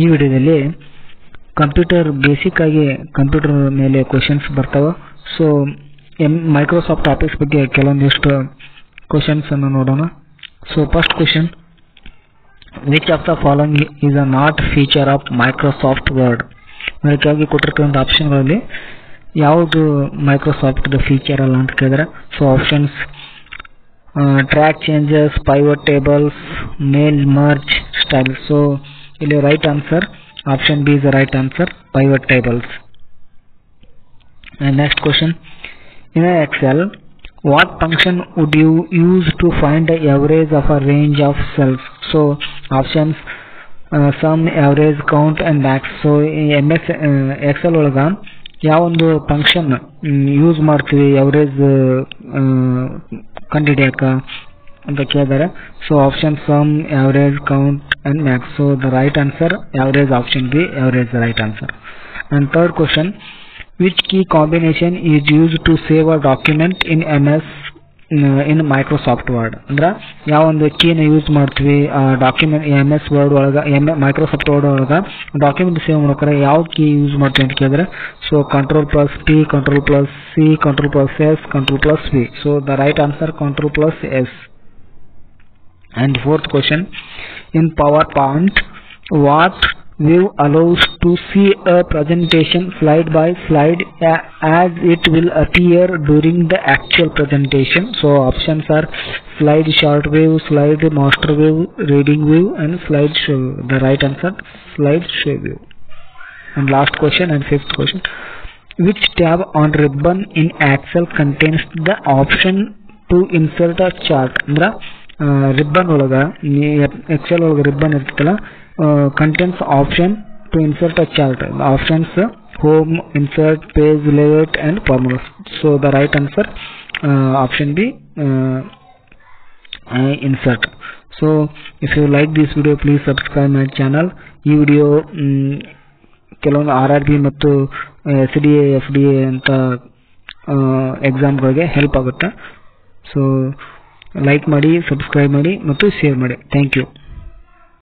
ಈ ವಿಡಿಯೋದಲ್ಲಿ computer basic ಆಗಿ ಕಂಪ್ಯೂಟರ್ ಮೇಲೆ ಕ್ವೆಶ್ಚನ್ಸ್ ಬರ್ತಾವೆ. ಸೊ ಮೈಕ್ರೋಸಾಫ್ಟ್ ಆಫೀಸ್ ಬಗ್ಗೆ ಕೆಲವೊಂದಿಷ್ಟು ಕ್ವೆಶ್ಚನ್ಸ್ ಅನ್ನು ನೋಡೋಣ. So first question, which of the following is a not feature of Microsoft word? ಅದಕ್ಕಾಗಿ ಕೊಟ್ಟಿರ್ತಕ್ಕಂಥ ಆಪ್ಷನ್ಗಳಲ್ಲಿ ಯಾವುದು ಮೈಕ್ರೋಸಾಫ್ಟ್ ಫೀಚರ್ ಅಲ್ಲ ಅಂತ ಕೇಳಿದ್ರೆ, so options track changes, pivot tables, mail merge style. So ಇಲ್ಲಿ right answer option B is the right answer, pivot tables. And next question, in Excel, what function would you use to find the average of a range of cells? So options sum, average, count and max. So in Excel ಒಳಗ ಯಾವ ಒಂದು function use ಮಾಡ್ತೀವಿ average ಕಂಡುಹಿಡಿಯಕ ಅಂತ ಕೇಳಿದರೆ, so option sum, average, count and max. So the right answer average, option B, average the right answer. And third question, which key combination is used to save a document in MS in Microsoft Word? ಅಂದ್ರೆ ಯಾವ ಒಂದು ಕೀನ use ಮಾಡ್ತೀವಿ document MS word ಒಳಗ Microsoft word ಒಳಗ document save ಮಾಡ್ಬೇಕಾರೆ ಯಾವ key use ಮಾಡ್ತೀವಿ ಅಂತ ಕೇಳಿದ್ರೆ, so Ctrl+P, Ctrl+C, Ctrl+S, Ctrl+V. So the right answer Ctrl+S. And fourth question, in PowerPoint, what view allows to see a presentation slide by slide as it will appear during the actual presentation? So options are slide short view, slide master view, reading view and slide show. The right answer slide show view. And last question and fifth question, which tab on ribbon in Excel contains the option to insert a chart? Andra ribbon ಒಳಗ Excel ಒಳಗ ribbon ಇರ್ತಲ್ಲ, contains option to insert a chart. Options home, insert, page, layout and formulas. So the right answer option B, insert. So if you like this video, please subscribe my channel. ಈ video ಕೆಲವೊಂದು RRB ಮತ್ತು SDA FDA ಅಂತ ಎಕ್ಸಾಮ್ಗಳಿಗೆ help ಆಗುತ್ತೆ. So like ಮಾಡಿ, subscribe ಮಾಡಿ ಮತ್ತು share ಮಾಡಿ. Thank you.